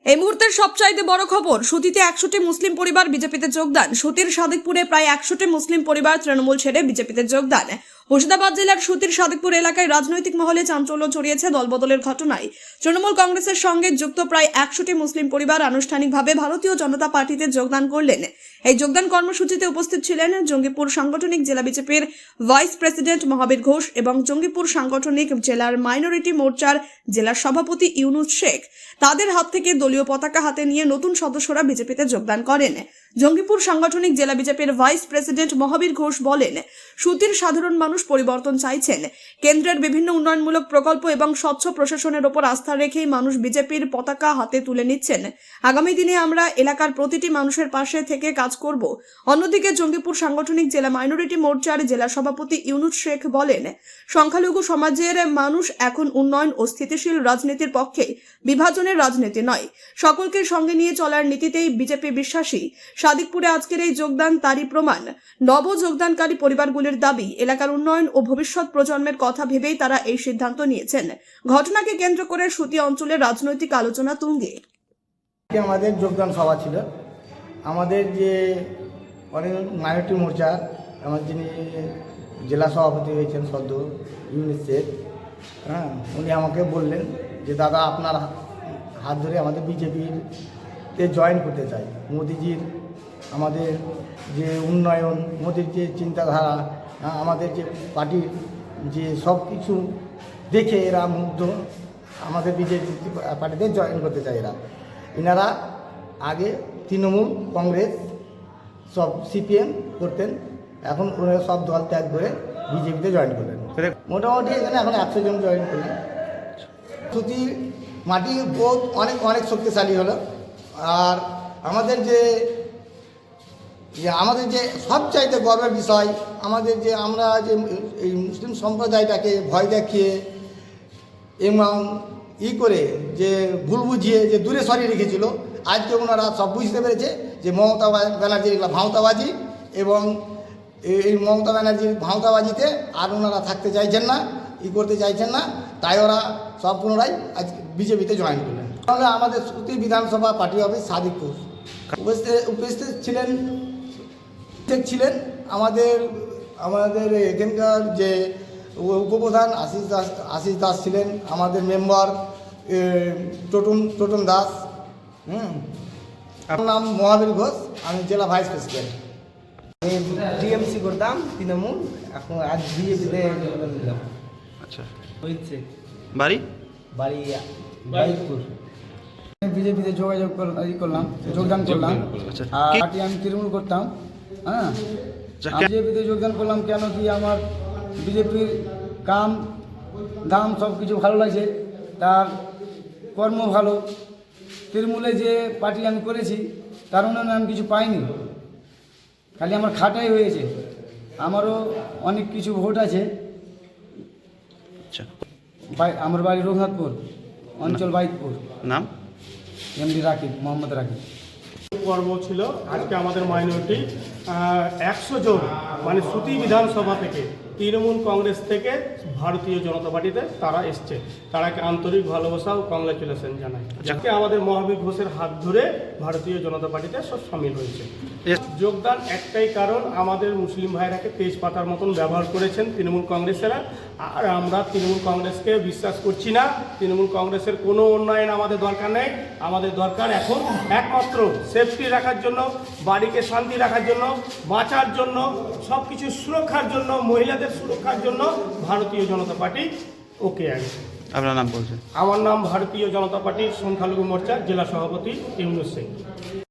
এই মুহূর্তের সবচাইতে বড় খবর, সুতিতে 100টি মুসলিম পরিবার বিজেপিতে যোগদান। সুতির সাদিকপুরে প্রায় 100টি মুসলিম পরিবার তৃণমূল ছেড়ে বিজেপিতে যোগদান। মুর্শিদাবাদ জেলার সুতির সাদিকপুর এলাকায় রাজনৈতিক মহলে চাঞ্চল্য ছড়িয়েছে দলবদলের ঘটনায়। তৃণমূল কংগ্রেসের সঙ্গে যুক্ত প্রায় 100টি মুসলিম পরিবার আনুষ্ঠানিকভাবে ভারতীয় জনতা পার্টিতে যোগদান করলেন। এই যোগদান কর্মসূচিতে উপস্থিত ছিলেন জঙ্গিপুর সাংগঠনিক জেলা বিজেপির ভাইস প্রেসিডেন্ট মহাবীর ঘোষ এবং জঙ্গিপুর সাংগঠনিক জেলার মাইনরিটি মোর্চার জেলা সভাপতি ইউনুস শেখ। তাদের হাত থেকে দলীয় পতাকা হাতে নিয়ে নতুন সদস্যরা বিজেপিতে যোগদান করেন। জঙ্গিপুর সাংগঠনিক জেলা বিজেপির ভাইস প্রেসিডেন্ট মহাবীর ঘোষ বলেন, সুতির সাধারণ মানুষ পরিবর্তন চাইছেন। কেন্দ্রের বিভিন্ন উন্নয়নমূলক প্রকল্প এবং স্বচ্ছ প্রশাসনের ওপর আস্থা রেখেই মানুষ বিজেপির পতাকা হাতে তুলে নিচ্ছেন। আগামী দিনে আমরা এলাকার প্রতিটি মানুষের পাশে থেকে কাজ করব। অন্যদিকে জঙ্গিপুর সাংগঠনিক জেলা মাইনরিটি মোর্চার জেলা সভাপতি ইউনুস শেখ বলেন, সংখ্যালঘু সমাজের মানুষ এখন উন্নয়ন ও স্থিতিশীল রাজনীতির পক্ষে, বিভাজনের রাজনীতি নয়। সকলকে সঙ্গে নিয়ে চলার নীতিতেই বিজেপি বিশ্বাসী। সাদিকপুরে আজকের এই যোগদান তারই প্রমাণ। নব যোগদানকারী পরিবারগুলির দাবি, এলাকার উন্নয়ন ও ভবিষ্যৎ প্রজন্মের কথা ভেবেই তারা এই সিদ্ধান্ত নিয়েছেন। ঘটনাকে কেন্দ্র করে সুতি অঞ্চলের রাজনৈতিক আলোচনা তুঙ্গে। আমাদের যোগদান সভা ছিল। আমাদের যে অনেক মাইনরিটি মোর্চার আমার যিনি জেলা সভাপতি হয়েছেন সদ্য ইউনুস শেখ, উনি আমাকে বললেন যে দাদা আপনার হাত ধরে আমাদের বিজেপিতে জয়েন করতে চাই। মোদিজির আমাদের যে উন্নয়ন, মোদির যে চিন্তাধারা, আমাদের যে পার্টির যে সব কিছু দেখে এরা মুগ্ধ, আমাদের বিজেপি পার্টিতে জয়েন করতে চায় এনারা আগে তৃণমূল, কংগ্রেস, সব সিপিএম করতেন, এখন ওনারা সব দল ত্যাগ করে বিজেপিতে জয়েন করলেন। মোটামুটি এখানে এখন 100 জন জয়েন করলেন। সুতি মাটি বোধ অনেক শক্তিশালী হলো। আর আমাদের যে সবচাইতে গর্বের বিষয়, আমাদের যে আমরা যে এই মুসলিম সম্প্রদায়টাকে ভয় দেখিয়ে এবং করে যে ভুল বুঝিয়ে যে দূরে সরিয়ে রেখেছিল, আজকে ওনারা সব বুঝতে পেরেছে যে মমতা ব্যানার্জির এগুলো ভাঁওতাবাজি, এবং এই মমতা ব্যানার্জির ভাঁওতাবাজিতে আর ওনারা থাকতে চাইছেন না, করতে চাইছেন না, তাই ওরা সব পুনরায় আজ বিজেপিতে জয়েন করলেন। তাহলে আমাদের সুতি বিধানসভা পার্টি অফিস সাদিকপুর উপস্থিত ছিলেন আমাদের এখানকার যে উপপ্রধান আশিস দাস ছিলেন, আমাদের মেম্বার টোটন দাস, আমার নাম মহাবীর ঘোষ, আমি জেলা ভাইস প্রেসিডেন্ট। আমি টিএমসি করতাম তৃণমূল, এখন আজ বিজেপিতে নিলাম। আচ্ছা, হয়েছে বাড়ি বাইকপুর। বিজেপিতে যোগদান করলাম। আচ্ছা, আর পার্টি আমি তৃণমূল করতাম। বিজেপিতে যোগদান করলাম কেন কি আমার বিজেপির কাম দাম সব কিছু ভালো লাগছে, তার কর্ম ভালো। তৃণমূলে যে পার্টি আমি করেছি তার উন্নয়ন আমি কিছু পাইনি, খালি আমার খাটাই হয়েছে। আমারও অনেক কিছু ভোট আছে। আচ্ছা, আমার বাড়ি রঘুনাথপুর, অঞ্চল বাইকপুর। নাম এমডি রাকিব, মোহাম্মদ রাকিব। পর্ব ছিল আজকে আমাদের মাইনরিটি 100 জন, মানে সুতি বিধানসভা থেকে, তৃণমূল কংগ্রেস থেকে ভারতীয় জনতা পার্টিতে তারা এসছে। তারাকে আন্তরিক ভালোবাসা ও কংগ্রাচুলেশন জানাই। যাকে আমাদের মহাবীর ঘোষের হাত ধরে ভারতীয় জনতা পার্টিতে সব সামিল হয়েছে। যোগদান একটাই কারণ, আমাদের মুসলিম ভাইরাকে তেজপাতার মতন ব্যবহার করেছেন তৃণমূল কংগ্রেসেরা, আর আমরা তৃণমূল কংগ্রেসকে বিশ্বাস করছি না। তৃণমূল কংগ্রেসের কোনো উন্নয়ন আমাদের দরকার নেই। আমাদের দরকার এখন একমাত্র সেফটি রাখার জন্য, বাড়িকে শান্তি রাখার জন্য, বাঁচার জন্য, সব কিছু সুরক্ষার জন্য, মহিলাদের সুরক্ষার জন্য ভারতীয় জনতা পার্টি ওকে আছে। আপনার নাম বলছেন? আমার নাম ভারতীয় জনতা পার্টির সংখ্যালঘু মোর্চার জেলা সভাপতি ইউনুস শেখ।